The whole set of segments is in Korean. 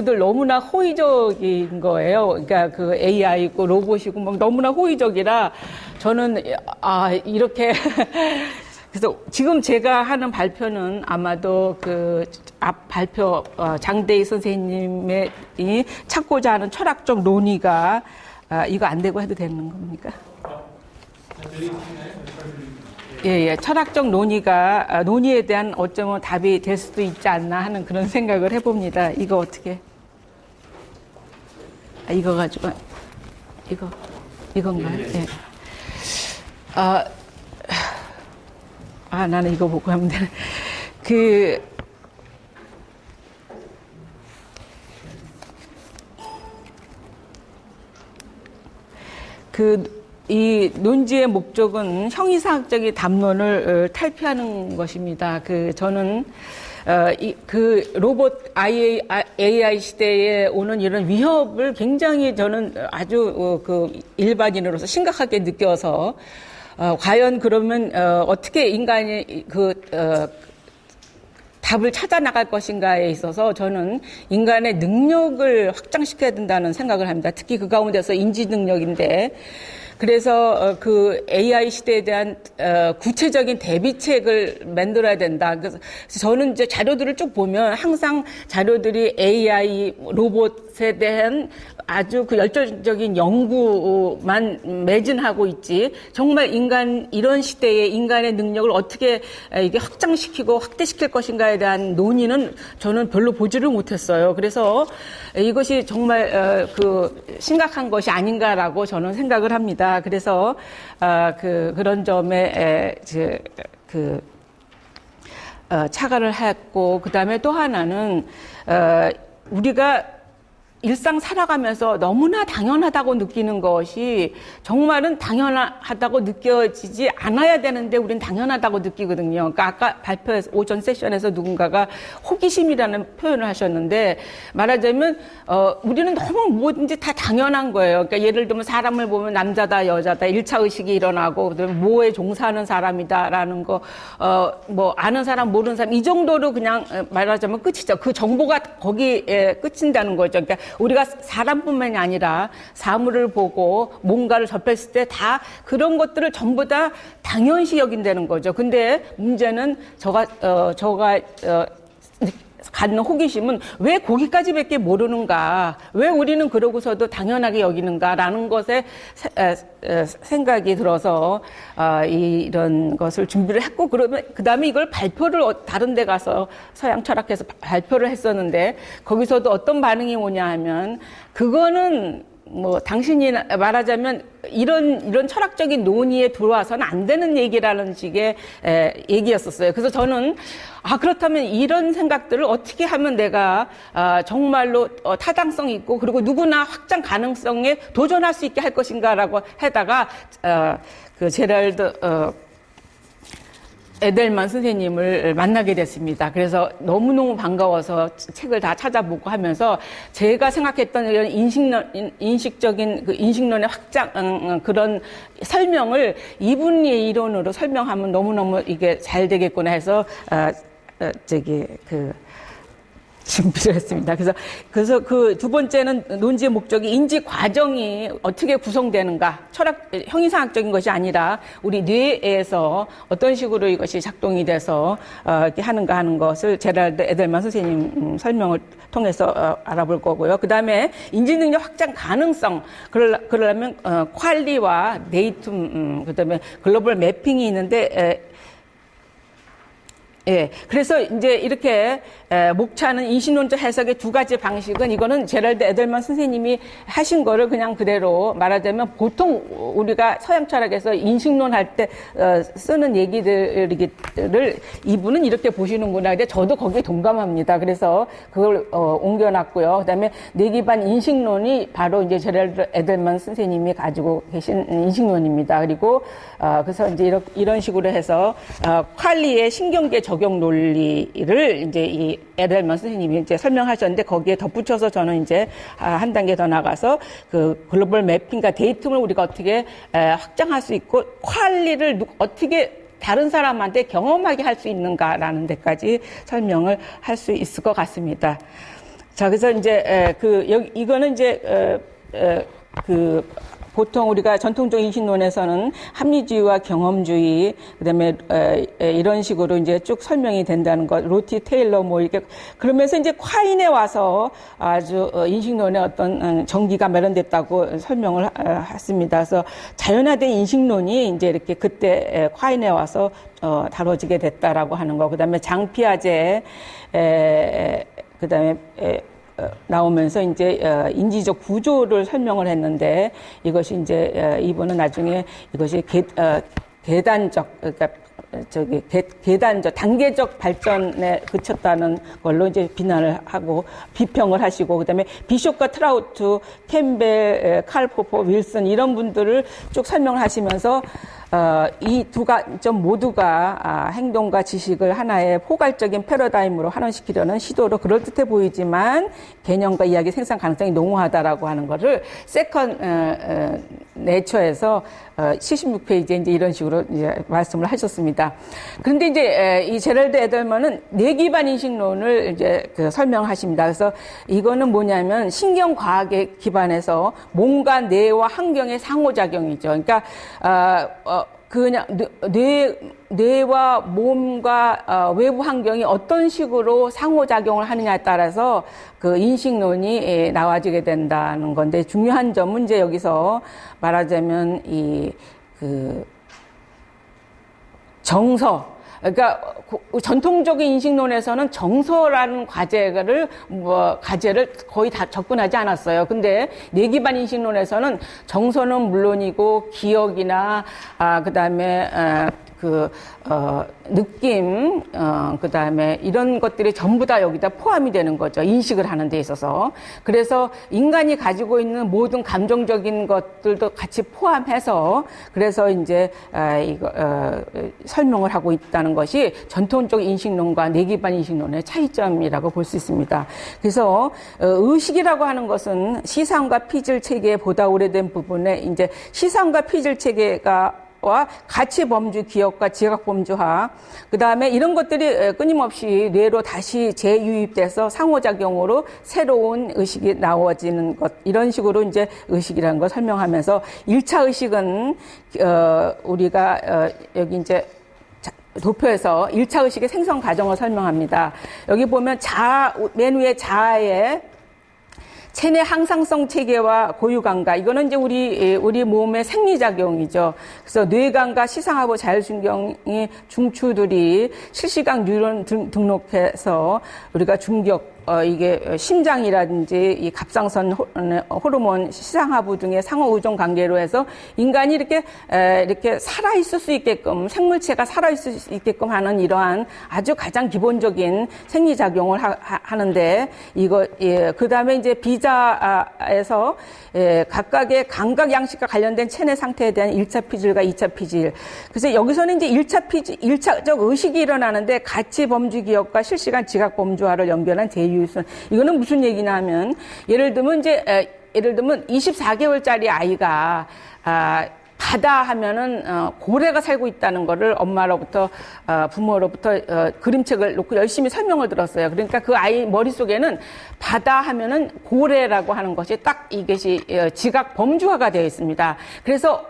들 너무나 호의적인 거예요. 그러니까 그 AI고 로봇이고 막 너무나 호의적이라 저는 이렇게 그래서 지금 제가 하는 발표는 아마도 그 앞 발표 장대희 선생님의 이 찾고자 하는 철학적 논의가 이거 안 되고 해도 되는 겁니까? 예, 철학적 논의에 대한 어쩌면 답이 될 수도 있지 않나 하는 그런 생각을 해봅니다. 이거 어떻게? 이거 가지고, 이건가요? 예. 나는 이거 보고 하면 되네. 이 논지의 목적은 형이상학적인 담론을 탈피하는 것입니다. 저는 그 로봇 AI 시대에 오는 이런 위협을 굉장히 저는 아주 일반인으로서 심각하게 느껴서 과연 그러면 어떻게 인간이 답을 찾아 나갈 것인가에 있어서 저는 인간의 능력을 확장시켜야 된다는 생각을 합니다. 특히 그 가운데서 인지 능력인데 그래서 그 AI 시대에 대한 구체적인 대비책을 만들어야 된다. 그래서 저는 이제 자료들을 쭉 보면 항상 자료들이 AI 로봇에 대한 아주 그 열정적인 연구만 매진하고 있지. 정말 이런 시대에 인간의 능력을 어떻게 이게 확장시키고 확대시킬 것인가에 대한 논의는 저는 별로 보지를 못했어요. 그래서 이것이 정말 심각한 것이 아닌가라고 저는 생각을 합니다. 그래서 그런 점에 차가를 했고, 그 다음에 또 하나는 우리가 일상 살아가면서 너무나 당연하다고 느끼는 것이 정말은 당연하다고 느껴지지 않아야 되는데 우린 당연하다고 느끼거든요. 그러니까 아까 발표에서 오전 세션에서 누군가가 호기심이라는 표현을 하셨는데 말하자면 우리는 너무 뭐든지 다 당연한 거예요. 그러니까 예를 들면 사람을 보면 남자다 여자다 1차 의식이 일어나고 그다음에 뭐에 종사하는 사람이다라는 거 뭐 아는 사람 모르는 사람 이 정도로 그냥 말하자면 끝이죠. 그 정보가 거기에 끝인다는 거죠. 그러니까 우리가 사람뿐만이 아니라 사물을 보고 뭔가를 접했을 때 다 그런 것들을 전부 다 당연시 여긴다는 거죠. 근데 문제는 저가 갖는 호기심은 왜 거기까지밖에 모르는가, 왜 우리는 그러고서도 당연하게 여기는가라는 것에 생각이 들어서 이런 것을 준비를 했고, 그러면 그 다음에 이걸 발표를 다른 데 가서 서양 철학에서 발표를 했었는데 거기서도 어떤 반응이 오냐 하면 그거는 뭐 당신이 말하자면 이런 철학적인 논의에 들어와서는 안 되는 얘기라는 식의 얘기였었어요. 그래서 저는 그렇다면 이런 생각들을 어떻게 하면 내가 정말로 타당성 있고 그리고 누구나 확장 가능성에 도전할 수 있게 할 것인가라고 하다가 그 제랄드 에델만 선생님을 만나게 됐습니다. 그래서 너무너무 반가워서 책을 다 찾아보고 하면서 제가 생각했던 이런 인식적인 그 인식론의 확장, 그런 설명을 이분의 이론으로 설명하면 너무너무 이게 잘 되겠구나 해서, 준비를 했습니다. 그래서 그 두 번째는 논지의 목적이 인지 과정이 어떻게 구성되는가, 형이상학적인 것이 아니라 우리 뇌에서 어떤 식으로 이것이 작동이 돼서 이렇게 하는가 하는 것을 제랄드 에델만 선생님 설명을 통해서 알아볼 거고요. 그 다음에 인지능력 확장 가능성, 그러려면 퀄리와 네이툼, 그 다음에 글로벌 매핑이 있는데 예, 그래서 이제 이렇게 목차는 인식론적 해석의 두 가지 방식은 이거는 제랄드 에델만 선생님이 하신 거를 그냥 그대로 말하자면 보통 우리가 서양 철학에서 인식론 할 때 쓰는 얘기들을 이분은 이렇게 보시는구나. 근데 저도 거기에 동감합니다. 그래서 그걸 옮겨놨고요. 그다음에 뇌기반 인식론이 바로 이제 제랄드 에델만 선생님이 가지고 계신 인식론입니다. 그리고 그래서 이제 이런 식으로 해서 퀄리의 신경계 적용 논리를 이제 이 에델만 선생님이 이제 설명하셨는데 거기에 덧붙여서 저는 이제 한 단계 더 나가서 그 글로벌 매핑과 데이터를 우리가 어떻게 확장할 수 있고 퀄리를 어떻게 다른 사람한테 경험하게 할 수 있는가라는 데까지 설명을 할 수 있을 것 같습니다. 자, 그래서 이제 이거는 이제 보통 우리가 전통적 인식론에서는 합리주의와 경험주의, 그다음에 이런 식으로 이제 쭉 설명이 된다는 것, 로티 테일러 뭐 이렇게 그러면서 이제 콰인에 와서 아주 인식론의 어떤 정기가 마련됐다고 설명을 했습니다. 그래서 자연화된 인식론이 이제 이렇게 그때 콰인에 와서 다뤄지게 됐다라고 하는 거. 그다음에 장피아제, 그다음에 나오면서 이제 인지적 구조를 설명을 했는데 이것이 이제 이분은 나중에 이것이 계단적, 그러니까 계단적 단계적 발전에 그쳤다는 걸로 이제 비난을 하고 비평을 하시고, 그다음에 비숍과 트라우트, 캠벨, 칼 포퍼, 윌슨 이런 분들을 쭉 설명을 하시면서 이 두 관점 모두가 행동과 지식을 하나의 포괄적인 패러다임으로 환원시키려는 시도로 그럴듯해 보이지만 개념과 이야기 생산 가능성이 농후하다라고 하는 것을 세컨 네처에서 76페이지에 이제 이런 식으로 이제 말씀을 하셨습니다. 그런데 이제 이 제럴드 에덜먼은 뇌기반 인식론을 이제 설명하십니다. 그래서 이거는 뭐냐면 신경과학에 기반해서 몸과 뇌와 환경의 상호작용이죠. 그러니까 그냥 뇌와 몸과 외부 환경이 어떤 식으로 상호작용을 하느냐에 따라서 그 인식론이 나와지게 된다는 건데, 중요한 점은 이제 여기서 말하자면 정서, 그러니까 전통적인 인식론에서는 정서라는 과제를 거의 다 접근하지 않았어요. 근데 뇌기반 인식론에서는 정서는 물론이고 기억이나 그다음에 느낌, 그다음에 이런 것들이 전부 다 여기다 포함이 되는 거죠. 인식을 하는 데 있어서. 그래서 인간이 가지고 있는 모든 감정적인 것들도 같이 포함해서 그래서 이제 설명을 하고 있다는 것이 전통적 인식론과 뇌기반 인식론의 차이점이라고 볼 수 있습니다. 그래서 의식이라고 하는 것은 시상과 피질 체계의 보다 오래된 부분에 이제 시상과 피질 체계가 가치 범주 기억과 지각 범주화, 그 다음에 이런 것들이 끊임없이 뇌로 다시 재유입돼서 상호작용으로 새로운 의식이 나와지는 것, 이런 식으로 이제 의식이라는 걸 설명하면서 1차 의식은 우리가 여기 이제 도표에서 1차 의식의 생성 과정을 설명합니다. 여기 보면 맨 위에 자아의 체내 항상성 체계와 고유감각, 이거는 이제 우리 몸의 생리작용이죠. 그래서 뇌감과 시상하고 자율신경의 중추들이 실시각 뉴런 등록해서 우리가 중격, 이게 심장이라든지 이 갑상선 호르몬, 시상하부 등의 상호 의존 관계로 해서 인간이 이렇게 살아있을 수 있게끔, 생물체가 살아있을 수 있게끔 하는 이러한 아주 가장 기본적인 생리작용을 하는데, 그 다음에 이제 비자에서 각각의 감각 양식과 관련된 체내 상태에 대한 1차 피질과 2차 피질. 그래서 여기서는 이제 1차적 의식이 일어나는데 가치 범주 기억과 실시간 지각 범주화를 연결한 제휴. 이거는 무슨 얘기냐 하면, 예를 들면 24개월짜리 아이가 바다 하면은 고래가 살고 있다는 거를 엄마로부터 부모로부터 그림책을 놓고 열심히 설명을 들었어요. 그러니까 그 아이 머릿속에는 바다 하면은 고래라고 하는 것이 딱 이것이 지각 범주화가 되어 있습니다. 그래서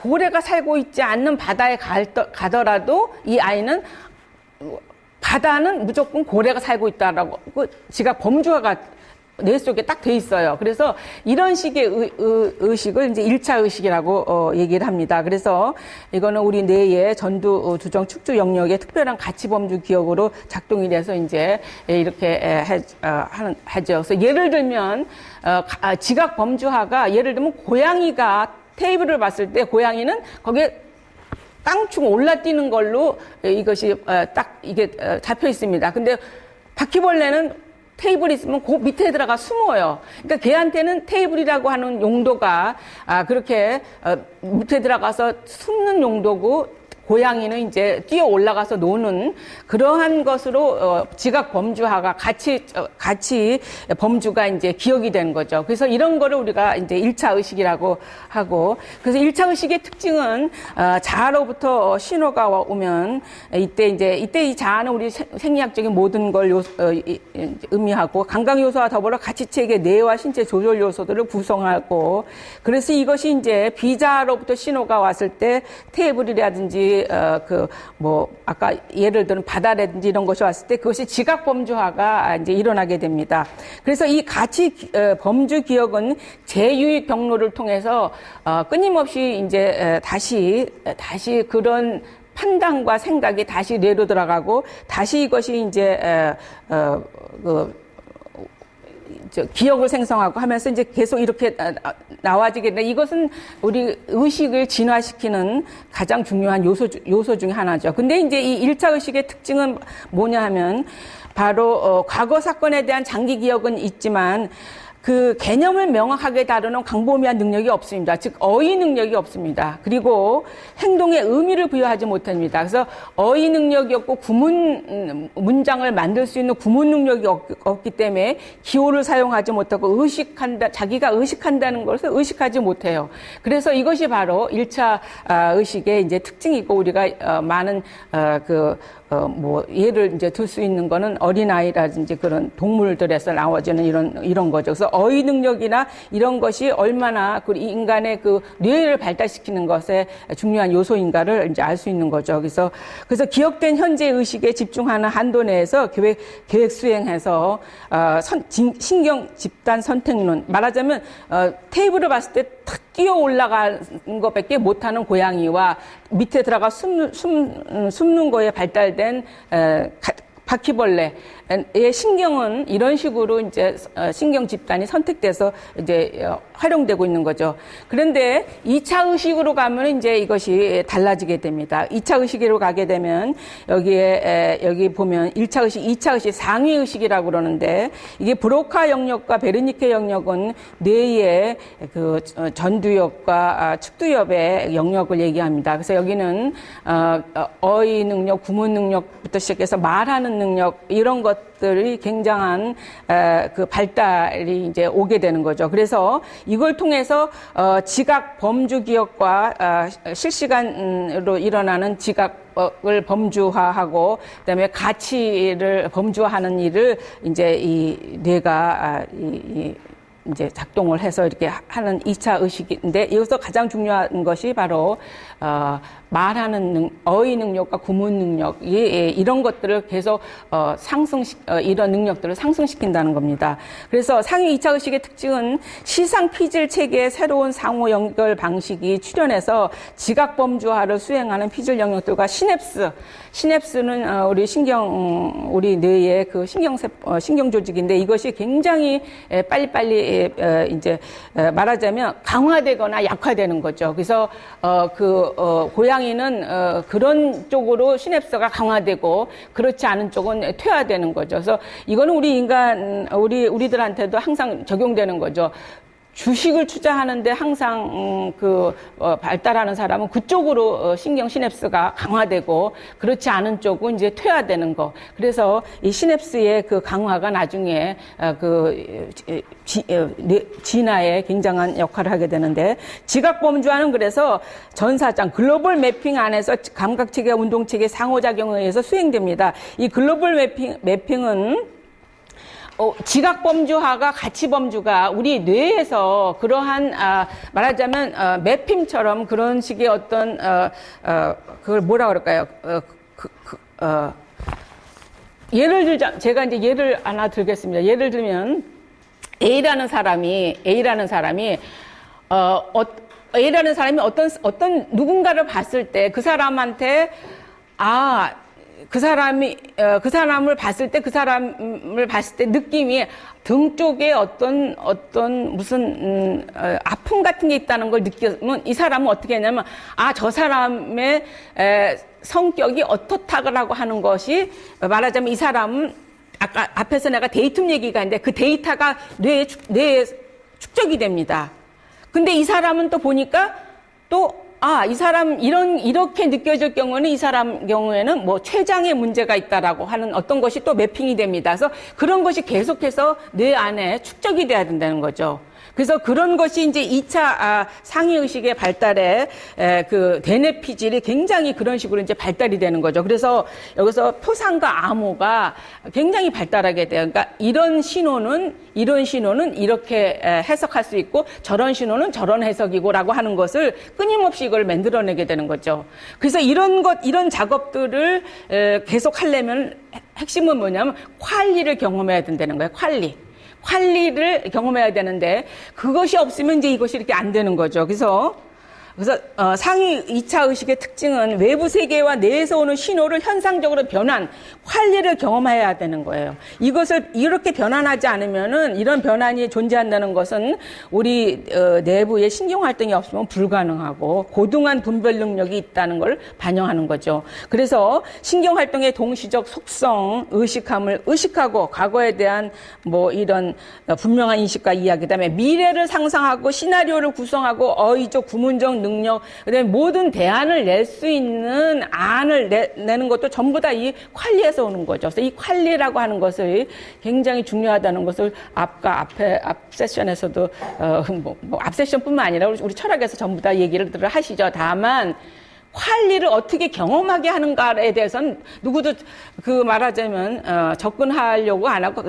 고래가 살고 있지 않는 바다에 가더라도 이 아이는 바다는 무조건 고래가 살고 있다라고 지각 범주화가 뇌 속에 딱 돼 있어요. 그래서 이런 식의 의식을 이제 1차 의식이라고 얘기를 합니다. 그래서 이거는 우리 뇌의 전두, 두정, 축주 영역의 특별한 가치 범주 기억으로 작동이 돼서 이제 이렇게 하죠. 그래서 예를 들면 지각 범주화가, 예를 들면 고양이가 테이블을 봤을 때 고양이는 거기에 깡충 올라뛰는 걸로 이것이 딱 이게 잡혀 있습니다. 근데 바퀴벌레는 테이블이 있으면 그 밑에 들어가 숨어요. 그러니까 걔한테는 테이블이라고 하는 용도가 그렇게 밑에 들어가서 숨는 용도고, 고양이는 이제 뛰어 올라가서 노는 그러한 것으로 지각 범주화가 같이 범주가 이제 기억이 된 거죠. 그래서 이런 거를 우리가 이제 1차 의식이라고 하고, 그래서 1차 의식의 특징은 자아로부터 신호가 오면 이때 이 자아는 우리 생리학적인 모든 걸 의미하고 감각 요소와 더불어 가치체계 뇌와 신체 조절 요소들을 구성하고, 그래서 이것이 이제 비자아로부터 신호가 왔을 때 테이블이라든지 아까 예를 들면 바다라든지 이런 것이 왔을 때 그것이 지각 범주화가 이제 일어나게 됩니다. 그래서 이 가치 범주 기억은 재유입 경로를 통해서 끊임없이 이제 다시 그런 판단과 생각이 다시 뇌로 들어가고, 다시 이것이 이제 기억을 생성하고 하면서 이제 계속 이렇게 나와지게 되는데, 이것은 우리 의식을 진화시키는 가장 중요한 요소 중에 하나죠. 근데 이제 이 1차 의식의 특징은 뭐냐 하면, 바로 과거 사건에 대한 장기 기억은 있지만 그 개념을 명확하게 다루는 광범위한 능력이 없습니다. 즉 어휘 능력이 없습니다. 그리고 행동에 의미를 부여하지 못합니다. 그래서 어휘 능력이 없고 문장을 만들 수 있는 구문 능력이 없기 때문에 기호를 사용하지 못하고 자기가 의식한다는 것을 의식하지 못해요. 그래서 이것이 바로 1차 의식의 이제 특징이고, 우리가 많은 예를 이제 들 수 있는 거는 어린아이라든지 그런 동물들에서 나와지는 이런 거죠. 그래서 어휘 능력이나 이런 것이 얼마나 그 인간의 그 뇌를 발달시키는 것에 중요한 요소인가를 이제 알 수 있는 거죠. 그래서 기억된 현재 의식에 집중하는 한도 내에서 계획 수행해서 신경 집단 선택론, 말하자면 테이블을 봤을 때 탁 뛰어 올라가는 것밖에 못하는 고양이와 밑에 들어가 숨는 거에 발달된 바퀴벌레의 신경은 이런 식으로 이제 신경 집단이 선택돼서 이제 활용되고 있는 거죠. 그런데 2차 의식으로 가면 이제 이것이 달라지게 됩니다. 2차 의식으로 가게 되면 여기 보면 1차 의식, 2차 의식, 상위 의식이라고 그러는데, 이게 브로카 영역과 베르니케 영역은 뇌의 그 전두엽과 측두엽의 영역을 얘기합니다. 그래서 여기는 어휘 능력, 구문 능력부터 시작해서 말하는 능력, 이런 것들이 굉장한 그 발달이 이제 오게 되는 거죠. 그래서 이걸 통해서 지각 범주 기억과 실시간으로 일어나는 지각을 범주화하고, 그다음에 가치를 범주화하는 일을 이제 이 뇌가 이제 작동을 해서 이렇게 하는 2차 의식인데, 여기서 가장 중요한 것이 바로 말하는 어휘 능력과 구문 능력, 이런 것들을 계속 이런 능력들을 상승시킨다는 겁니다. 그래서 상위 2차 의식의 특징은 시상 피질 체계의 새로운 상호 연결 방식이 출현해서 지각 범주화를 수행하는 피질 영역들과 시냅스는 우리 뇌의 그 신경 조직인데, 이것이 굉장히 빨리빨리 이제 말하자면 강화되거나 약화되는 거죠. 그래서 고양이는 그런 쪽으로 시냅스가 강화되고, 그렇지 않은 쪽은 퇴화되는 거죠. 그래서 이거는 우리들한테도 항상 적용되는 거죠. 주식을 투자하는데 항상 발달하는 사람은 그쪽으로 신경 시냅스가 강화되고, 그렇지 않은 쪽은 이제 퇴화되는 거. 그래서 이 시냅스의 그 강화가 나중에 진화에 굉장한 역할을 하게 되는데, 지각 범주화는 그래서 전사장 글로벌 매핑 안에서 감각체계, 운동체계 상호작용에 의해서 수행됩니다. 이 글로벌 매핑은 지각 범주화가 가치 범주가 우리 뇌에서 그러한 말하자면 매핑처럼 그런 식의 어떤 그걸 뭐라 그럴까요? 예를 들자, 제가 이제 예를 하나 들겠습니다. 예를 들면 A라는 사람이 어떤 누군가를 봤을 때 그 사람한테 그 사람을 봤을 때 느낌이 등 쪽에 어떤 무슨 아픔 같은 게 있다는 걸 느끼면, 이 사람은 어떻게 했냐면 저 사람의 성격이 어떻다라고 하는 것이, 말하자면 이 사람은 아까 앞에서 내가 데이터 얘기가 있는데 그 데이터가 뇌에 축적이 됩니다. 근데 이 사람은 또 보니까 또 이 사람 이렇게 느껴질 경우는 이 사람 경우에는 뭐 췌장에 문제가 있다라고 하는 어떤 것이 또 매핑이 됩니다. 그래서 그런 것이 계속해서 뇌 안에 축적이 돼야 된다는 거죠. 그래서 그런 것이 이제 2차 상위의식의 발달에 그 대뇌 피질이 굉장히 그런 식으로 이제 발달이 되는 거죠. 그래서 여기서 표상과 암호가 굉장히 발달하게 돼요. 그러니까 이런 신호는 이렇게 해석할 수 있고 저런 신호는 저런 해석이고라고 하는 것을 끊임없이 이걸 만들어내게 되는 거죠. 그래서 이런 작업들을 계속 하려면 핵심은 뭐냐면 퀄리를 경험해야 된다는 거예요. 퀄리를 경험해야 되는데 그것이 없으면 이제 이것이 이렇게 안 되는 거죠. 그래서 상위 2차 의식의 특징은 외부 세계와 내에서 오는 신호를 현상적으로 변환, 퀄리를 경험해야 되는 거예요. 이것을 이렇게 변환하지 않으면은 이런 변환이 존재한다는 것은 우리 내부에 신경 활동이 없으면 불가능하고 고등한 분별 능력이 있다는 걸 반영하는 거죠. 그래서 신경 활동의 동시적 속성, 의식함을 의식하고 과거에 대한 뭐 이런 분명한 인식과 이야기, 그다음에 미래를 상상하고 시나리오를 구성하고 어휘적 구문적 능력, 그다음에 모든 대안을 낼 수 있는 안을 내는 것도 전부 다 이 퀄리에서 오는 거죠. 그래서 이 퀄리라고 하는 것을 굉장히 중요하다는 것을 앞 세션에서도 앞 세션뿐만 아니라 우리 철학에서 전부 다 얘기를 하시죠. 다만 퀄리를 어떻게 경험하게 하는가에 대해서는 누구도 말하자면 접근하려고 안 하고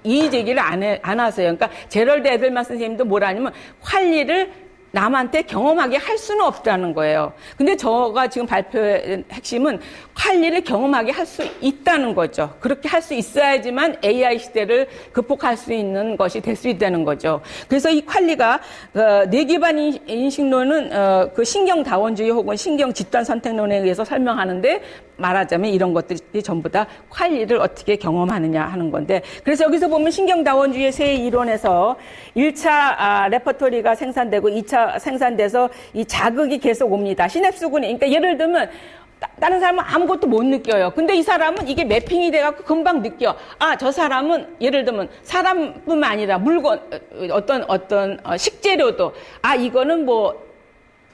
이의 제기를 안 하세요. 그러니까 제럴드 에델만 선생님도 뭐라냐면 퀄리를 남한테 경험하게 할 수는 없다는 거예요. 근데 저가 지금 발표의 핵심은 퀄리를 경험하게 할 수 있다는 거죠. 그렇게 할 수 있어야지만 AI 시대를 극복할 수 있는 것이 될 수 있다는 거죠. 그래서 이 퀄리가 뇌 기반 인식론은 그 신경 다원주의 혹은 신경 집단 선택론에 의해서 설명하는데 말하자면 이런 것들이 전부 다 퀄리를 어떻게 경험하느냐 하는 건데, 그래서 여기서 보면 신경 다원주의 세 이론에서 1차 레퍼토리가 생산되고 2차 생산돼서 이 자극이 계속 옵니다. 시냅스군이. 그러니까 예를 들면 다른 사람은 아무것도 못 느껴요. 근데 이 사람은 이게 매핑이 돼갖고 금방 느껴. 저 사람은 예를 들면 사람뿐만 아니라 물건, 어떤 식재료도 이거는 뭐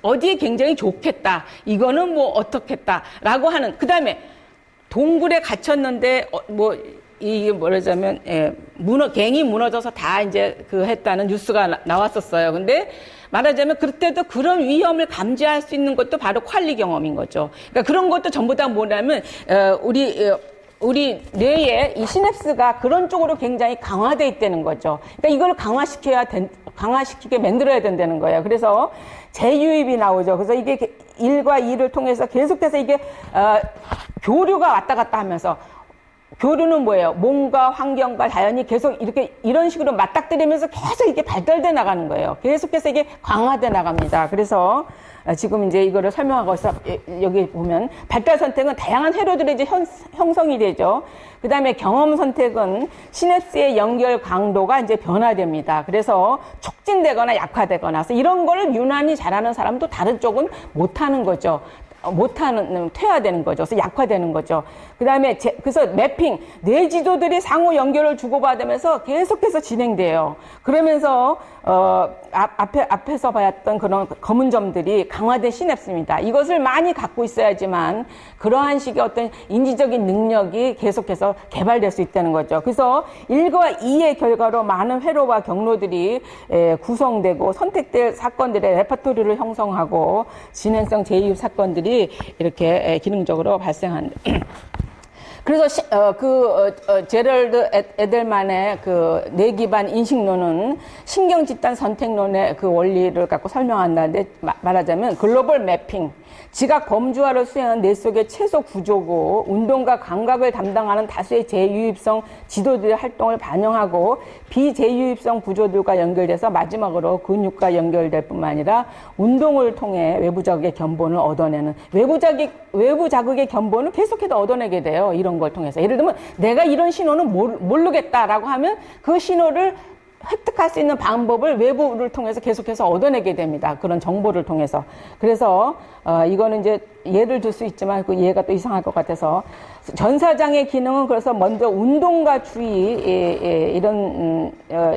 어디에 굉장히 좋겠다. 이거는 뭐 어떻겠다라고 하는. 그 다음에 동굴에 갇혔는데 이게 뭐라자면 갱이 무너져서 다 이제 했다는 뉴스가 나왔었어요. 근데 말하자면 그때도 그런 위험을 감지할 수 있는 것도 바로 퀄리 경험인 거죠. 그러니까 그런 것도 전부 다 뭐냐면 우리 뇌에 이 시냅스가 그런 쪽으로 굉장히 강화돼 있다는 거죠. 그러니까 이걸 강화시키게 만들어야 된다는 거예요. 그래서 재유입이 나오죠. 그래서 이게 1과 2를 통해서 계속해서 이게 교류가 왔다 갔다 하면서, 교류는 뭐예요? 몸과 환경과 자연이 계속 이런 식으로 맞닥뜨리면서 계속 이렇게 발달돼 나가는 거예요. 계속해서 이게 강화돼 나갑니다. 그래서 지금 이제 이거를 설명하고 있어. 여기 보면 발달 선택은 다양한 회로들이 이제 형성이 되죠. 그 다음에 경험 선택은 시냅스의 연결 강도가 이제 변화됩니다. 그래서 촉진되거나 약화되거나, 그래서 이런 걸 유난히 잘하는 사람도 다른 쪽은 못하는 거죠. 퇴화되는 거죠. 그래서 약화되는 거죠. 그 다음에 그래서 매핑, 뇌지도들이 상호 연결을 주고받으면서 계속해서 진행돼요. 그러면서 앞에서 봤던 그런 검은 점들이 강화된 시냅스입니다. 이것을 많이 갖고 있어야지만 그러한 식의 어떤 인지적인 능력이 계속해서 개발될 수 있다는 거죠. 그래서 1과 2의 결과로 많은 회로와 경로들이 구성되고 선택될 사건들의 레퍼토리를 형성하고 진행성 재이입 사건들이 이렇게 기능적으로 발생한다. 그래서 제럴드 에델만의 뇌 기반 인식론은 신경 집단 선택론의 그 원리를 갖고 설명한다는데, 말하자면 글로벌 매핑, 지각 범주화를 수행한 뇌 속의 최소 구조고 운동과 감각을 담당하는 다수의 재유입성 지도들의 활동을 반영하고 비재유입성 구조들과 연결돼서 마지막으로 근육과 연결될 뿐만 아니라 운동을 통해 외부 자극의 견본을 얻어내는, 외부 자극의 견본을 계속해서 얻어내게 돼요. 이런 걸 통해서. 예를 들면 내가 이런 신호는 모르겠다라고 하면 그 신호를 획득할 수 있는 방법을 외부를 통해서 계속해서 얻어내게 됩니다. 그런 정보를 통해서. 그래서 이거는 이제 예를 들 수 있지만 그 예가 또 이상할 것 같아서 전사장의 기능은 그래서 먼저 운동과 주의 이런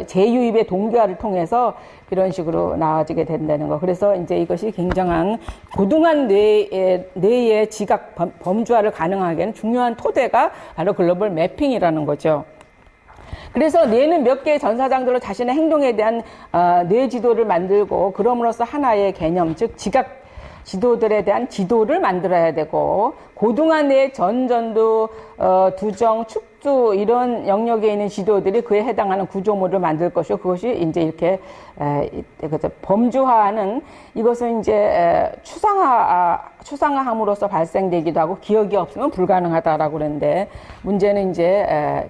재유입의 동기화를 통해서 이런 식으로 나아지게 된다는 거. 그래서 이제 이것이 굉장한 고등한 뇌의 지각 범주화를 가능하게 하는 중요한 토대가 바로 글로벌 매핑이라는 거죠. 그래서 뇌는 몇 개의 전사장들로 자신의 행동에 대한 뇌 지도를 만들고 그럼으로써 하나의 개념, 즉 지각 지도들에 대한 지도를 만들어야 되고 고등한 뇌의 전전두, 두정, 축두 이런 영역에 있는 지도들이 그에 해당하는 구조물을 만들 것이고 그것이 이제 이렇게 범주화하는 이것은 이제 추상화함으로써 발생되기도 하고 기억이 없으면 불가능하다라고 그랬는데 문제는 이제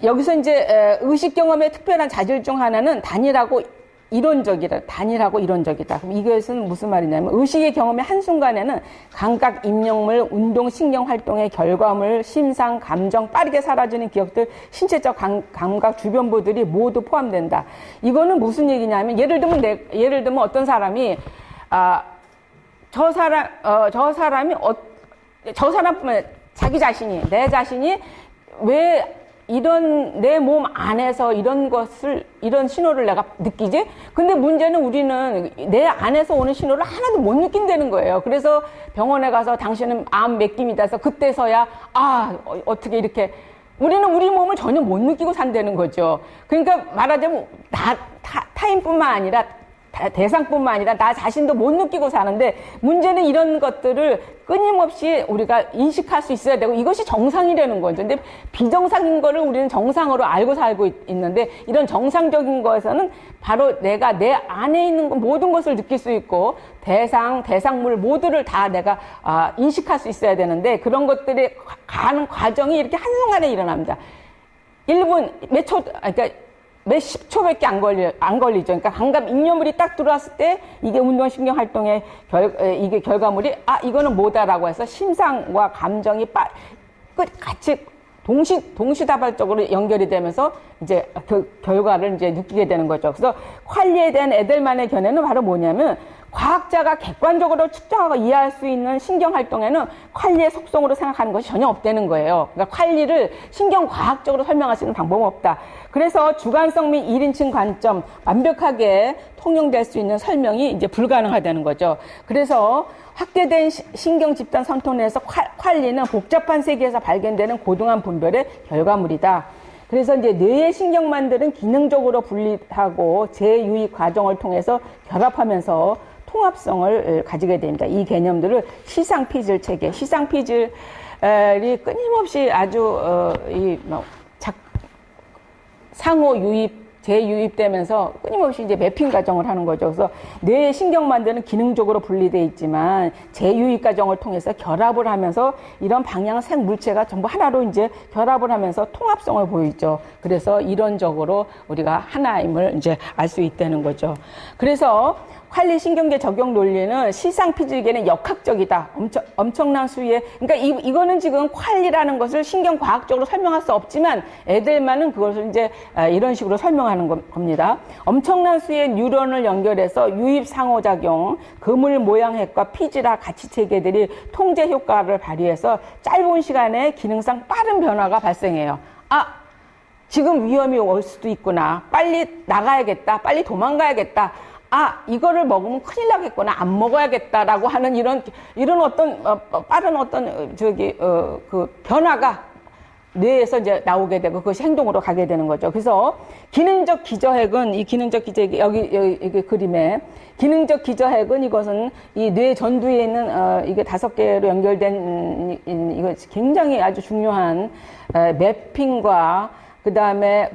여기서 이제 의식 경험의 특별한 자질 중 하나는 단일하고 이론적이다. 그럼 이것은 무슨 말이냐면 의식의 경험의 한순간에는 감각, 입력물, 운동, 신경 활동의 결과물, 심상, 감정, 빠르게 사라지는 기억들, 신체적 감각, 주변부들이 모두 포함된다. 이거는 무슨 얘기냐면 예를 들면 어떤 사람이 저 사람뿐만 자기 자신이 내 자신이 왜 이런 내 몸 안에서 이런 신호를 내가 느끼지? 근데 문제는 우리는 내 안에서 오는 신호를 하나도 못 느낀다는 거예요. 그래서 병원에 가서 당신은 암 맥김이다 해서 그때서야, 어떻게 이렇게, 우리는 우리 몸을 전혀 못 느끼고 산다는 거죠. 그러니까 말하자면, 타인뿐만 아니라, 대상뿐만 아니라 나 자신도 못 느끼고 사는데 문제는 이런 것들을 끊임없이 우리가 인식할 수 있어야 되고 이것이 정상이라는 거죠. 근데 비정상인 거를 우리는 정상으로 알고 살고 있는데 이런 정상적인 거에서는 바로 내가 내 안에 있는 모든 것을 느낄 수 있고 대상물 모두를 다 내가 인식할 수 있어야 되는데 그런 것들이 가는 과정이 이렇게 한순간에 일어납니다. 1분, 그러니까 몇 10초밖에 안 걸리죠. 그러니까 감각 잉여물이 딱 들어왔을 때 이게 운동신경 활동의 이게 결과물이 이거는 뭐다라고 해서 심상과 감정이 같이 동시다발적으로 연결이 되면서 이제 결과를 이제 느끼게 되는 거죠. 그래서 퀄리에 대한 에델만의 견해는 바로 뭐냐면 과학자가 객관적으로 측정하고 이해할 수 있는 신경 활동에는 퀄리의 속성으로 생각하는 것이 전혀 없다는 거예요. 그러니까 퀄리를 신경과학적으로 설명할 수 있는 방법은 없다. 그래서 주관성 및 1인칭 관점 완벽하게 통용될 수 있는 설명이 이제 불가능하다는 거죠. 그래서 확대된 신경 집단 선통에서 퀄리는 복잡한 세계에서 발견되는 고등한 분별의 결과물이다. 그래서 이제 뇌의 신경만들은 기능적으로 분리하고 재유입 과정을 통해서 결합하면서 통합성을 가지게 됩니다. 이 개념들을 시상피질 체계, 시상피질이 끊임없이 아주 상호 유입, 재유입되면서 끊임없이 이제 매핑 과정을 하는 거죠. 그래서 뇌의 신경만들은 기능적으로 분리되어 있지만 재유입 과정을 통해서 결합을 하면서 이런 방향색 물체가 전부 하나로 이제 결합을 하면서 통합성을 보이죠. 그래서 이론적으로 우리가 하나임을 이제 알 수 있다는 거죠. 그래서 퀄리 신경계 적용 논리는 시상피질계는 역학적이다. 엄청난 수의, 그러니까 이거는 지금 퀄리라는 것을 신경과학적으로 설명할 수 없지만 에델만은 그것을 이제 이런 식으로 설명하는 겁니다. 엄청난 수의 뉴런을 연결해서 유입 상호작용, 그물 모양핵과 피질화 가치체계들이 통제 효과를 발휘해서 짧은 시간에 기능상 빠른 변화가 발생해요. 지금 위험이 올 수도 있구나. 빨리 나가야겠다. 빨리 도망가야겠다. 이거를 먹으면 큰일 나겠구나. 안 먹어야겠다라고 하는 이런 어떤, 빠른 어떤, 그 변화가 뇌에서 이제 나오게 되고 그것이 행동으로 가게 되는 거죠. 그래서 기능적 기저핵은, 이 기능적 기저핵, 여기 그림에, 기능적 기저핵은 이것은 이 뇌 전두에 있는, 이게 5개로 연결된, 이거 굉장히 아주 중요한, 매핑과 그 다음에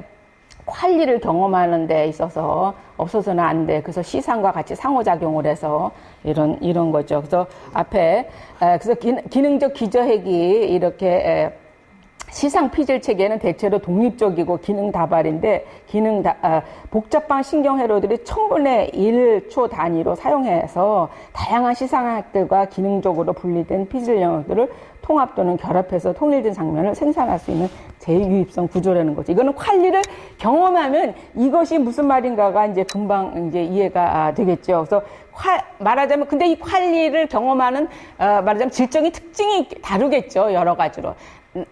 퀄리를 경험하는 데 있어서 없어서는 안 돼. 그래서 시상과 같이 상호작용을 해서 이런 거죠. 그래서 앞에, 그래서 기능적 기저핵이 이렇게 시상 피질 체계는 대체로 독립적이고 기능 다발인데 복잡한 신경 회로들이 1000분의 1초 단위로 사용해서 다양한 시상학들과 기능적으로 분리된 피질 영역들을 통합 또는 결합해서 통일된 장면을 생산할 수 있는 제유입성 구조라는 거죠. 이거는 퀄리를 경험하면 이것이 무슨 말인가가 이제 금방 이제 이해가 되겠죠. 그래서 말하자면 근데 이 퀄리를 경험하는 말하자면 질적인 특징이 다르겠죠. 여러 가지로.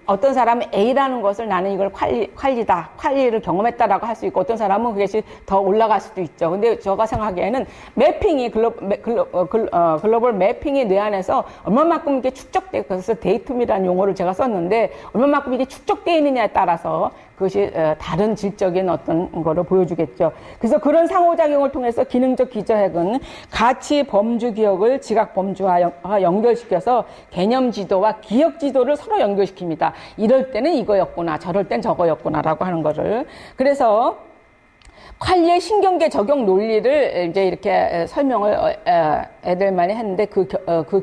어떤 사람은 A라는 것을 나는 이걸 퀄리를 경험했다라고 할 수 있고 어떤 사람은 그것이 더 올라갈 수도 있죠. 근데 제가 생각하기에는 매핑이 글로벌 매핑이 뇌 안에서 얼마만큼 이게 축적돼 그래서 데이툼이라는 용어를 제가 썼는데 얼마만큼 이게 축적되어 있느냐에 따라서 그것이 다른 질적인 어떤 거를 보여주겠죠. 그래서 그런 상호작용을 통해서 기능적 기저핵은 가치 범주 기억을 지각 범주와 연결시켜서 개념 지도와 기억 지도를 서로 연결시킵니다. 이럴 때는 이거였구나, 저럴 땐 저거였구나라고 하는 거를. 그래서 퀄리의 신경계 적용 논리를 이제 이렇게 설명을 에델만이 했는데 그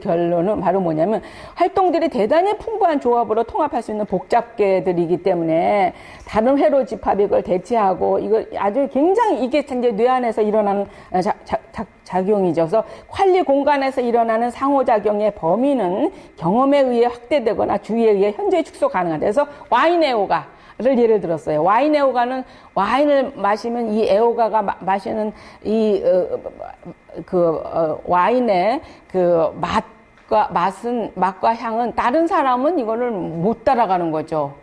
결론은 바로 뭐냐면 활동들이 대단히 풍부한 조합으로 통합할 수 있는 복잡계들이기 때문에 다른 회로 집합이 이걸 대체하고 이거 아주 굉장히 이게 이제 뇌 안에서 일어나는 작용이죠. 그래서 퀄리 공간에서 일어나는 상호작용의 범위는 경험에 의해 확대되거나 주의에 의해 현저히 축소 가능하다. 그래서 와인 애호가를 예를 들었어요. 와인 애호가는 와인을 마시면 이 애호가가 마시는 와인의 그 맛과 향은 다른 사람은 이거를 못 따라가는 거죠.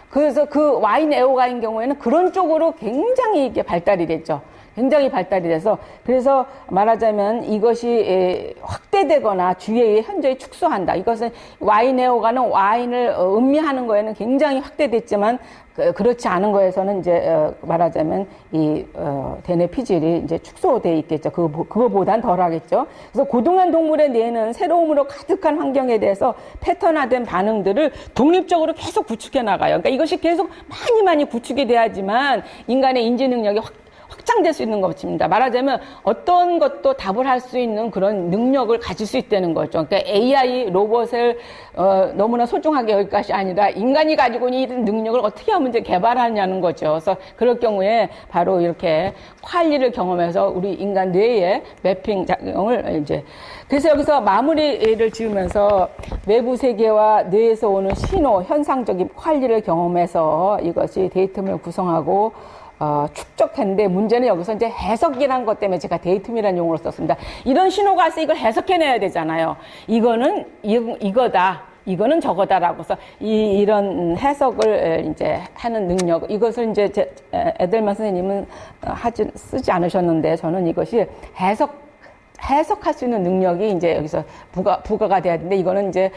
그래서 그 와인 애호가인 경우에는 그런 쪽으로 굉장히 이게 발달이 됐죠. 굉장히 발달이 돼서 그래서 말하자면 이것이 확대되거나 주의에 의해 현저히 축소한다. 이것은 와인 애호가는 와인을 음미하는 거에는 굉장히 확대됐지만 그렇지 않은 거에서는 이제 말하자면 이 대뇌 피질이 이제 축소돼 있겠죠. 그거보단 덜하겠죠. 그래서 고등한 동물의 뇌는 새로움으로 가득한 환경에 대해서 패턴화된 반응들을 독립적으로 계속 구축해 나가요. 그러니까 이것이 계속 많이 구축이 돼야지만 인간의 인지 능력이 확장될 수 있는 것입니다. 말하자면 어떤 것도 답을 할 수 있는 그런 능력을 가질 수 있다는 거죠. 그러니까 AI 로봇을 너무나 소중하게 여길 것이 아니라 인간이 가지고 있는 능력을 어떻게 하면 이제 개발하냐는 거죠. 그래서 그럴 경우에 바로 이렇게 퀄리를 경험해서 우리 인간 뇌의 매핑 작용을 이제 그래서 여기서 마무리를 지으면서 외부 세계와 뇌에서 오는 신호, 현상적인 퀄리를 경험해서 이것이 데이터를 구성하고 축적했는데 문제는 여기서 이제 해석이라는 것 때문에 제가 데이텀이라는 용어를 썼습니다. 이런 신호가 와서 이걸 해석해내야 되잖아요. 이거는 이거다. 이거는 저거다라고 해서 이런 해석을 이제 하는 능력 이것을 이제 에델만 선생님은 쓰지 않으셨는데 저는 이것이 해석할 수 있는 능력이 이제 여기서 부과가 돼야 되는데 이거는 이제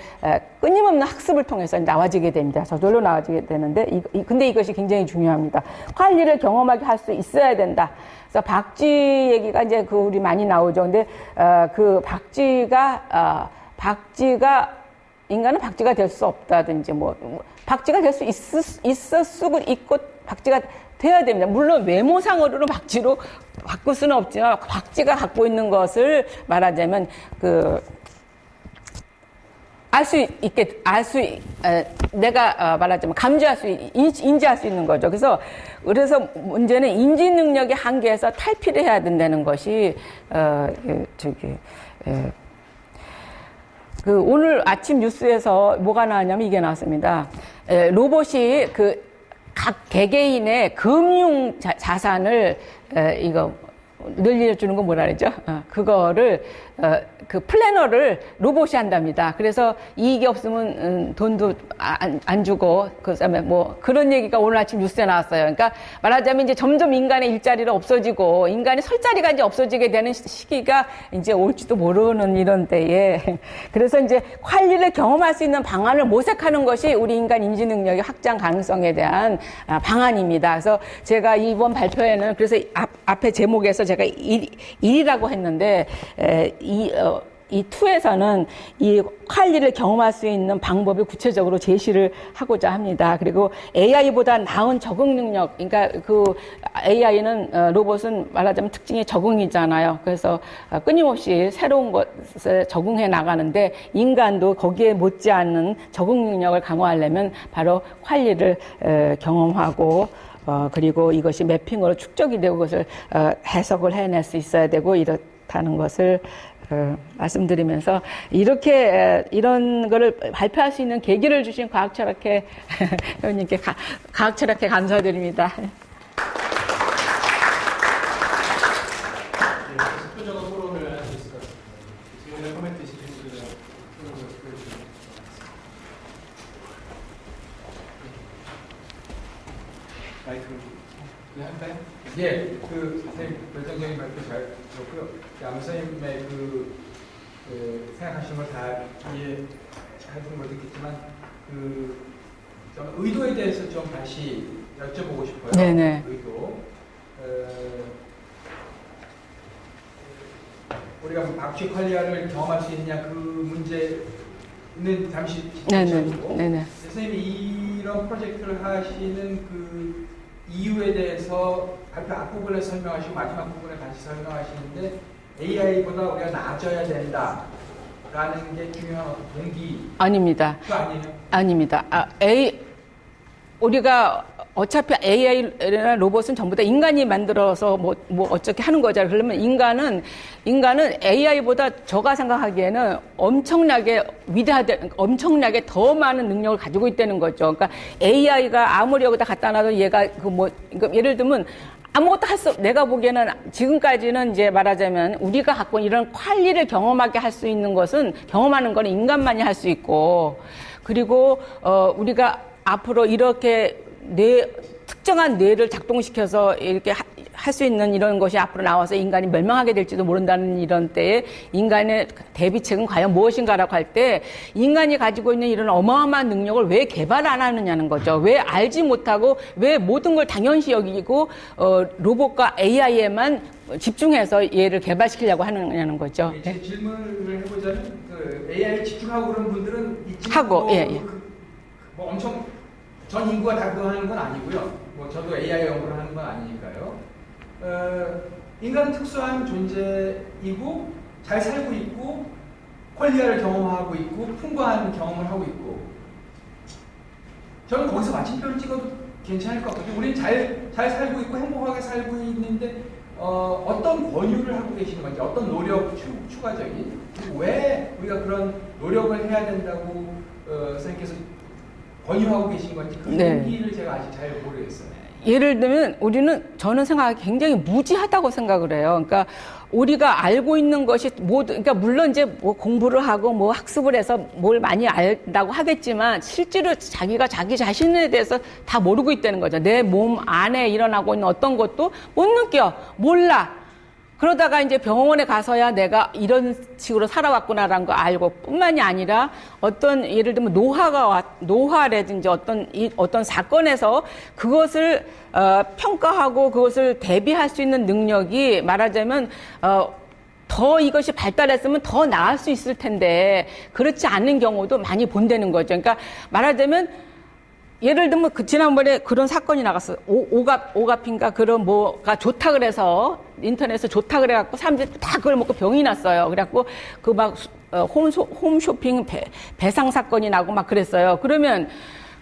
끊임없는 학습을 통해서 나와지게 됩니다. 저절로 나와지게 되는데 근데 이것이 굉장히 중요합니다. 퀄리를 경험하게 할 수 있어야 된다. 그래서 박쥐 얘기가 이제 우리 많이 나오죠. 근데 그 박쥐가 인간은 박쥐가 될 수 없다든지 박쥐가 될 수 있을 수 있고 박쥐가 돼야 됩니다. 물론 외모상으로는 박쥐로 바꿀 수는 없지만 박쥐가 갖고 있는 것을 말하자면 내가 말하자면 감지할 수 인지할 수 있는 거죠. 그래서 문제는 인지 능력의 한계에서 탈피를 해야 된다는 것이 오늘 아침 뉴스에서 뭐가 나왔냐면 이게 나왔습니다. 로봇이 각 개개인의 금융 자산을 늘려주는 건 뭐라 그러죠? 그거를 플래너를 로봇이 한답니다. 그래서 이익이 없으면 돈도 안 주고 그다음에 그런 얘기가 오늘 아침 뉴스에 나왔어요. 그러니까 말하자면 이제 점점 인간의 일자리가 없어지고 인간의 설 자리가 이제 없어지게 되는 시기가 이제 올지도 모르는 이런 때에 그래서 이제 퀄리를 경험할 수 있는 방안을 모색하는 것이 우리 인간 인지 능력의 확장 가능성에 대한 방안입니다. 그래서 제가 이번 발표에는 그래서 앞에 제목에서 제가 1이라고 했는데 이 2에서는 이 퀄리를 경험할 수 있는 방법을 구체적으로 제시를 하고자 합니다. 그리고 AI보다 나은 적응 능력, 그러니까 그 AI는 로봇은 말하자면 특징이 적응이잖아요. 그래서 끊임없이 새로운 것에 적응해 나가는데 인간도 거기에 못지않는 적응 능력을 강화하려면 바로 퀄리를 경험하고 그리고 이것이 매핑으로 축적이 되고 그것을 해석을 해낼 수 있어야 되고 이렇다는 것을 말씀드리면서 이렇게 이런 거를 발표할 수 있는 계기를 주신 과학철학회 회원님께 과학철학회 감사드립니다. 집중적인 토론을 할 수 있을 것 같습니다. 질문에 코멘트 있으신 분들은 토론을 보여주시면 마이크 할까요? 예, 선생님 결정적인 발표 잘 들었고요. 아무 선생님의 생각하시는 걸 다 이해하시는 걸 느꼈지만 좀 의도에 대해서 좀 다시 여쭤보고 싶어요. 네네. 의도. 우리가 박쥐 퀄리아를 경험할 수 있느냐 그 문제는 잠시 지적이고 선생님이 이런 프로젝트를 하시는 그 이유에 대해서 발표 앞부분에 설명하시고 마지막 부분에 다시 설명하시는데 AI보다 우리가 나아져야 된다라는 게 중요한 동기 아닙니다. 그거 아니에요? 아닙니다. 우리가 어차피 AI나 로봇은 전부 다 인간이 만들어서 뭐 어떻게 하는 거잖아요. 그러면 인간은 AI보다 제가 생각하기에는 엄청나게 더 많은 능력을 가지고 있다는 거죠. 그러니까 AI가 아무리 여기다 갖다 놔도 얘가 그러니까 예를 들면 아무것도 내가 보기에는 지금까지는 이제 말하자면 우리가 갖고 있는 이런 퀄리를 경험하게 할 수 있는 경험하는 거는 인간만이 할 수 있고, 그리고, 우리가 앞으로 이렇게 특정한 뇌를 작동시켜서 이렇게 할 수 있는 이런 것이 앞으로 나와서 인간이 멸망하게 될지도 모른다는 이런 때에 인간의 대비책은 과연 무엇인가라고 할 때 인간이 가지고 있는 이런 어마어마한 능력을 왜 개발 안 하느냐는 거죠. 왜 알지 못하고 왜 모든 걸 당연시 여기고 로봇과 AI에만 집중해서 얘를 개발시키려고 하느냐는 거죠. 제 질문을 해보자면 AI에 집중하고 그런 분들은 하고 뭐 엄청 전 인구가 다 그거 하는 건 아니고요. 뭐 저도 AI 연구를 하는 건 아니니까요. 인간은 특수한 존재이고 잘 살고 있고 퀄리아를 경험하고 있고 풍부한 경험을 하고 있고 저는 거기서 마침표를 찍어도 괜찮을 것 같거든요. 우리는 잘 살고 있고 행복하게 살고 있는데 어떤 권유를 하고 계시는 건지 어떤 노력 추가적인 그리고 왜 우리가 그런 노력을 해야 된다고 선생님께서 권유하고 계신 건지 그 동기를 제가 아직 잘 모르겠어요. 예를 들면 저는 생각하기 굉장히 무지하다고 생각을 해요. 그러니까 우리가 알고 있는 것이 그러니까 물론 이제 뭐 공부를 하고 뭐 학습을 해서 뭘 많이 안다고 하겠지만 실제로 자기가 자기 자신에 대해서 다 모르고 있다는 거죠. 내 몸 안에 일어나고 있는 어떤 것도 못 느껴, 몰라. 그러다가 이제 병원에 가서야 내가 이런 식으로 살아왔구나라는 거 알고 뿐만이 아니라 어떤 예를 들면 노화라든지 어떤 사건에서 그것을 평가하고 그것을 대비할 수 있는 능력이 말하자면 더 이것이 발달했으면 더 나을 수 있을 텐데 그렇지 않은 경우도 많이 본다는 거죠. 그러니까 말하자면 예를 들면 지난번에 그런 사건이 나갔어요. 오가핀가 그런 뭐가 좋다 그래서 인터넷에서 좋다 그래갖고 사람들이 다 그걸 먹고 병이 났어요. 그래갖고 그 막 홈쇼핑 배상 사건이 나고 막 그랬어요. 그러면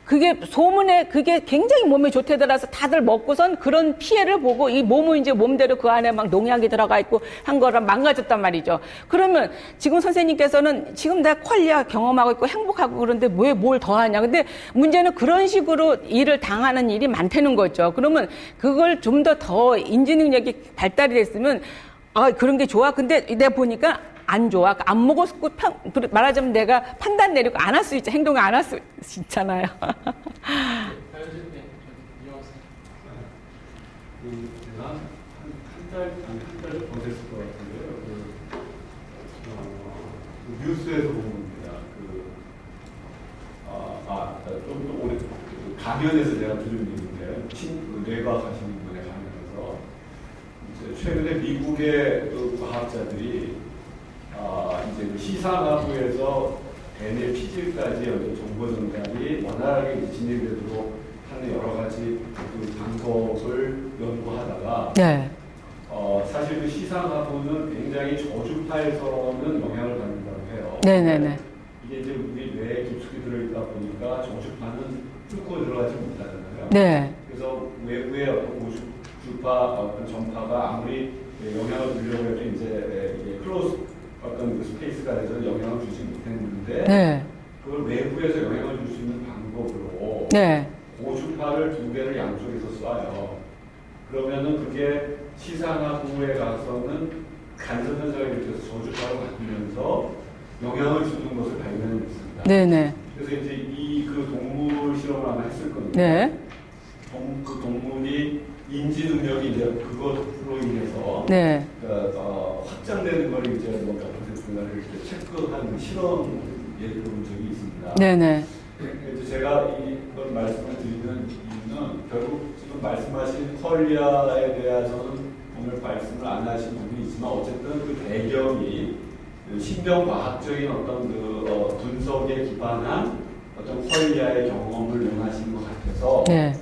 그게 소문에 그게 굉장히 몸에 좋대더라서 다들 먹고선 그런 피해를 보고 이 몸은 이제 몸대로 그 안에 막 농약이 들어가 있고 한 거라 망가졌단 말이죠. 그러면 지금 선생님께서는 지금 내가 퀄리아 경험하고 있고 행복하고 그런데 왜 뭘 더 하냐. 근데 문제는 그런 식으로 일을 당하는 일이 많다는 거죠. 그러면 그걸 좀 더 인지 능력이 발달이 됐으면 그런 게 좋아. 근데 내가 보니까 안 좋아. 안 먹었고 말하자면 내가 판단 내리고 안 할 수 있죠. 행동을 안 할 수 있잖아요. 제가 한 달 더 됐을 것 같은데요. 뉴스에서 본 겁니다. 좀 오래 가면에서 제가 들은 얘기인데 뇌과학 하시는 분의 가면에서 최근에 미국의 과학자들이 이제 이제 시상하부에서 대내 피질까지 정보 전달이 원활하게 진행되도록 하는 여러 가지 그 방법을 연구하다가 네. 사실 그 시상하부는 굉장히 저주파에서는 영향을 받는다고 해요. 네네네. 이게 이제 우리 뇌에 깊숙이 들어있다 보니까 저주파는 뚫고 들어가지 못하잖아요. 네. 그래서 외부의 어떤 고주파 어떤 전파가 아무리 영향을 주려고 해도 이제 이게 클로즈 어떤 그 스페이스가 돼서 영향을 주지 못했는데 네. 그걸 외부에서 영향을 줄 수 있는 방법으로 네. 고주파를 2개를 양쪽에서 쏴요. 그러면은 그게 시상하부에 가서는 간섭 현상을 일으켜서 저주파로 바뀌면서 영향을 주는 것을 발견했습니다. 네네. 그래서 이제 이 그 동물 실험을 아마 했을 건데 네. 그 동물이 인지 능력이 이제 그것으로 인해서 네. 확장되는 걸 이제 뭔가 퍼센트를 이렇게 체크한 실험 예를 본 적이 있습니다. 네네. 그래서 제가 이걸 말씀을 드리는 이유는 결국 지금 말씀하신 퀄리아에 대해서는 오늘 말씀을 안 하신 부분이 있지만 어쨌든 그 배경이 신경과학적인 어떤 그 분석에 기반한 어떤 퀄리아의 경험을 원하시는 것 같아서 네.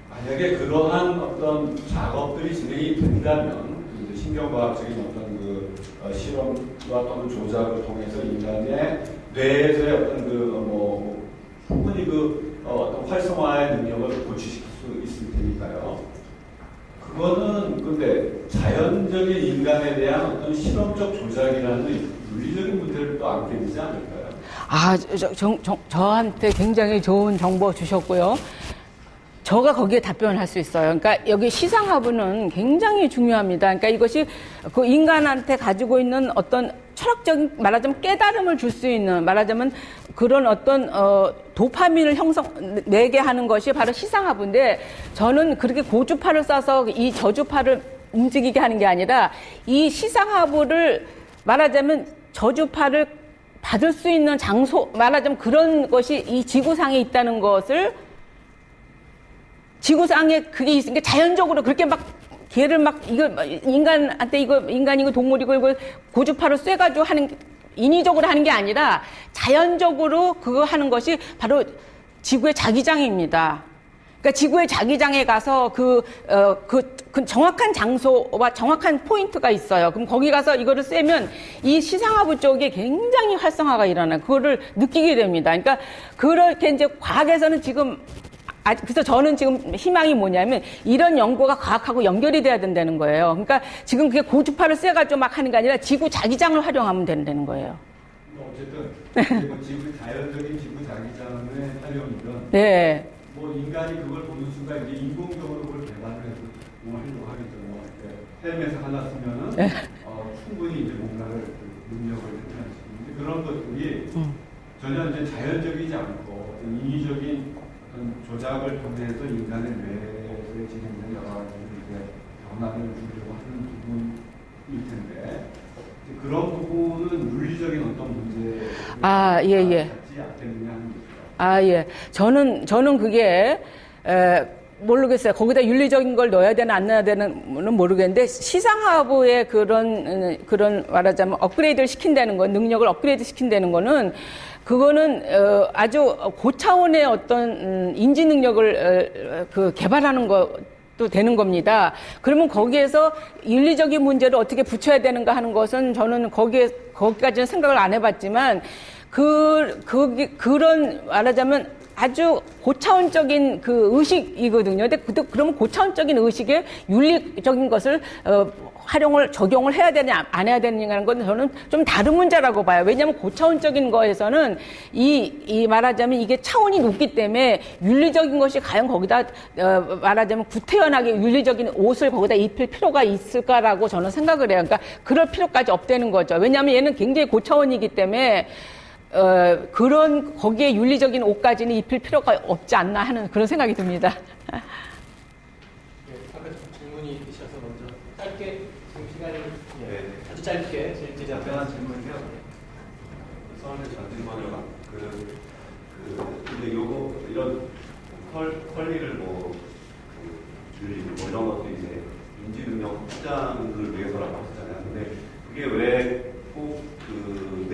만약에 그러한 어떤 작업들이 진행이 된다면 이제 신경과학적인 어떤 그 실험과 또는 조작을 통해서 인간의 뇌에서의 어떤 그 충분히 그 어떤 활성화의 능력을 고취시킬 수 있을 테니까요. 그거는 근데 자연적인 인간에 대한 어떤 실험적 조작이라는 윤리적인 문제를 또 안게 되지 않을까요? 아, 저한테 굉장히 좋은 정보 주셨고요. 저가 거기에 답변을 할 수 있어요. 그러니까 여기 시상하부는 굉장히 중요합니다. 그러니까 이것이 그 인간한테 가지고 있는 어떤 철학적인 말하자면 깨달음을 줄 수 있는 말하자면 그런 어떤 도파민을 내게 하는 것이 바로 시상하부인데 저는 그렇게 고주파를 쏴서 이 저주파를 움직이게 하는 게 아니라 이 시상하부를 말하자면 저주파를 받을 수 있는 장소 말하자면 그런 것이 이 지구상에 있다는 것을 지구상에 그게 있으니까 자연적으로 그렇게 막 개를 막 이거 인간한테 이거 인간이고 동물이고 이거 고주파를 쐬가지고 하는 인위적으로 하는 게 아니라 자연적으로 그거 하는 것이 바로 지구의 자기장입니다. 그러니까 지구의 자기장에 가서 그 정확한 장소와 정확한 포인트가 있어요. 그럼 거기 가서 이거를 쐬면 이 시상하부 쪽에 굉장히 활성화가 일어나요. 그거를 느끼게 됩니다. 그러니까 그렇게 이제 과학에서는 지금 그래서 저는 지금 희망이 뭐냐면 이런 연구가 과학하고 연결이 돼야 된다는 거예요. 그러니까 지금 그게 고주파를 쐬가지고 막 하는 게 아니라 지구 자기장을 활용하면 된다는 거예요. 어쨌든 지구 자연적인 지구 자기장의 활용이든 네. 뭐 인간이 그걸 보는 순간 이제 인공적으로 그걸 개발을 해서 뭐 하려고 하겠죠. 뭐 헬멧을 하나 쓰면은 네. 충분히 이제 뭔가를 능력을 생산할 수 있는데 그런 것들이 전혀 이제 자연적이지 않고 인위적인 조작을 통해서 인간의 뇌에 진행된 여러 가지 변화를 주려고 하는 부분일 텐데 그런 부분은 윤리적인 어떤 문제를 갖지 않겠느냐 하는 거죠. 예. 저는 그게 모르겠어요. 거기다 윤리적인 걸 넣어야 되나 안 넣어야 되는는 모르겠는데 시상하부의 그런 말하자면 업그레이드를 시킨다는 건 능력을 업그레이드 시킨다는 거는 그거는 아주 고차원의 어떤 인지 능력을 개발하는 것도 되는 겁니다. 그러면 거기에서 윤리적인 문제를 어떻게 붙여야 되는가 하는 것은 저는 거기까지는 생각을 안 해봤지만 그런 말하자면 아주 고차원적인 그 의식이거든요. 근데 그러면 고차원적인 의식에 윤리적인 것을 적용을 해야 되냐 안 해야 되느냐는 건 저는 좀 다른 문제라고 봐요. 왜냐하면 고차원적인 거에서는 이 말하자면 이게 차원이 높기 때문에 윤리적인 것이 과연 거기다 말하자면 구태연하게 윤리적인 옷을 거기다 입힐 필요가 있을까라고 저는 생각을 해요. 그러니까 그럴 필요까지 없다는 거죠. 왜냐하면 얘는 굉장히 고차원이기 때문에 거기에 윤리적인 옷까지는 입힐 필요가 없지 않나 하는 그런 생각이 듭니다. 네, 아까 질문이 있으셔서 먼저 짧게 지금 시간이 아주 짧게 간단한 질문인데요. 서울대 전진번역 근데 요거 이런 퀄리를 윤리 이런 것도 이제 인지 능력 확장을 위해서라고 하셨잖아요. 근데 그게 왜 꼭 그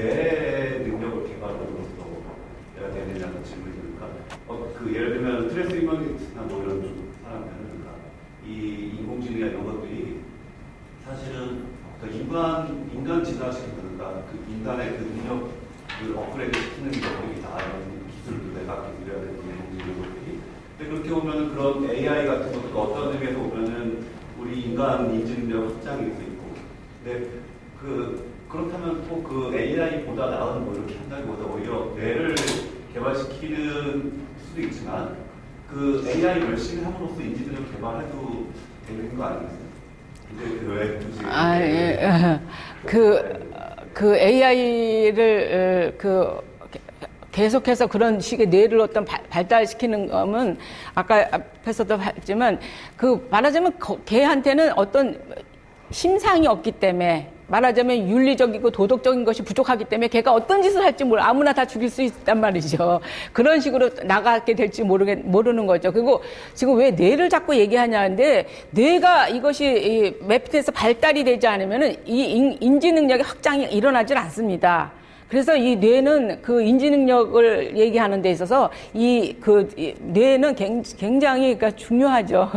알고리즘이나 뭐 이런 사람들은 그러니까 이 인공지능이나 이런 것들이 사실은 인간 진화시키는 그러니까 그 인간의 그 능력을 업그레이드 시키는 것들이다 이런 기술도 내가 기술해야 되는 인공지능 것들이. 근데 그렇게 보면 그런 AI 같은 것도 어떤 의미에서 보면은 우리 인간 인지 능력 확장일 수 있고. 근데 그렇다면 또 그 AI보다 나은 뭐 이렇게 한다기보다 오히려 뇌를 개발시키는 수도 있지만 그 AI 열심히 함으로써 인지능력 개발해도 되는 거 아니겠어요? 근데 왜 굳이? 그 AI를 계속해서 그런 식의 뇌를 어떤 발달시키는 거면 아까 앞에서도 했지만 말하자면 걔한테는 어떤 심상이 없기 때문에 말하자면 윤리적이고 도덕적인 것이 부족하기 때문에 걔가 어떤 짓을 할지 아무나 다 죽일 수 있단 말이죠. 그런 식으로 나가게 될지 모르는 거죠. 그리고 지금 왜 뇌를 자꾸 얘기하냐는데 뇌가 이것이 맵트에서 발달이 되지 않으면은 이 인지 능력의 확장이 일어나질 않습니다. 그래서 이 뇌는 그 인지 능력을 얘기하는 데 있어서 이 뇌는 굉장히 그러니까 중요하죠.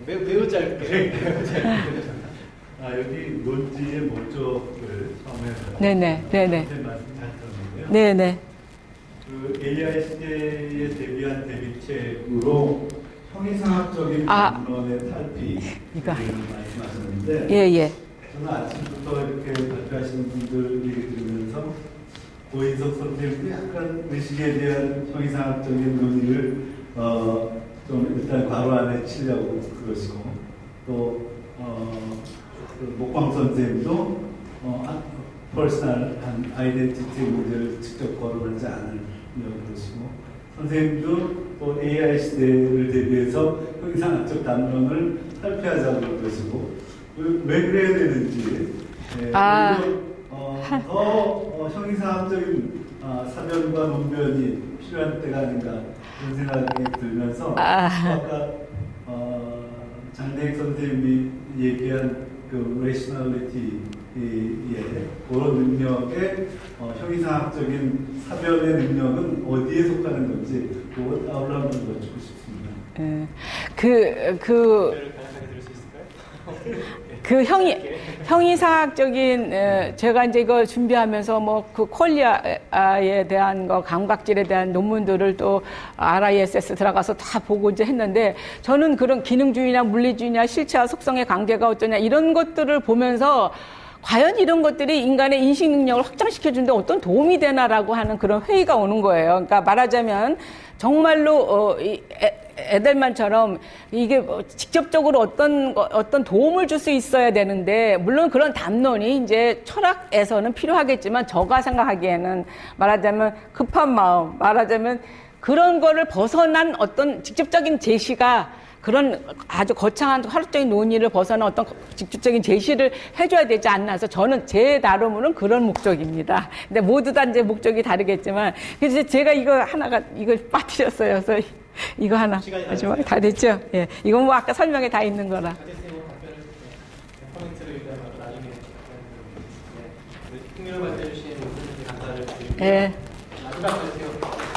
매우 짧게. 여기 논지의 목적을 처음에 네네. 말씀 잘 들었는데요. 네네. 그 AI 시대에 대비한 대비책으로 형이상학적인 반론의 탈피 말씀하셨는데 예. 저는 아침부터 이렇게 발표하시는 분들 얘기 들으면서 고인석 선생님도 약간 의식에 대한 형이상학적인 논의를 좀 일단 괄호 안에 치려고 그러시고 또 목광 선생님도 퍼스널한 아이덴티티 문제를 직접 거론하지 않으려고 그러시고 선생님도 또 AI 시대를 대비해서 형이상학적 담론을 탈피하자고 그러시고 왜 그래야 되는지 더 형이상학적인 사변과 논변이 필요한 때가 아닌가 그런 생각이 들면서 아까 장대익 선생님이 얘기한 그 레셔널리티의 그런 능력의 형이상학적인 사변의 능력은 어디에 속하는 건지 그걸 따로 한번 여쭙고 싶습니다. 형이상학적인 제가 이제 이거 준비하면서 그 콜리아에 대한 감각질에 대한 논문들을 또 RISS 들어가서 다 보고 이제 했는데 저는 그런 기능주의나 물리주의나 실체와 속성의 관계가 어떠냐 이런 것들을 보면서 과연 이런 것들이 인간의 인식 능력을 확장시켜주는데 어떤 도움이 되나라고 하는 그런 회의가 오는 거예요. 그러니까 말하자면 정말로 에델만처럼 이게 직접적으로 어떤 도움을 줄 수 있어야 되는데 물론 그런 담론이 이제 철학에서는 필요하겠지만 제가 생각하기에는 말하자면 급한 마음, 말하자면 그런 거를 벗어난 어떤 직접적인 제시가 그런 아주 거창한 화학적인 논의를 벗어난 어떤 직접적인 제시를 해줘야 되지 않나 해서 저는 제 나름으로는 그런 목적입니다. 근데 모두 다 이제 목적이 다르겠지만 그래서 제가 이걸 빠뜨렸어요. 그래서 이거 하나 마지막에 다 됐죠? 예, 이건 뭐 아까 설명에 다 있는 거라. 코멘트를 나중에 흥미로운 발표 해주신 감사를 드리고 예. 마지막 발표.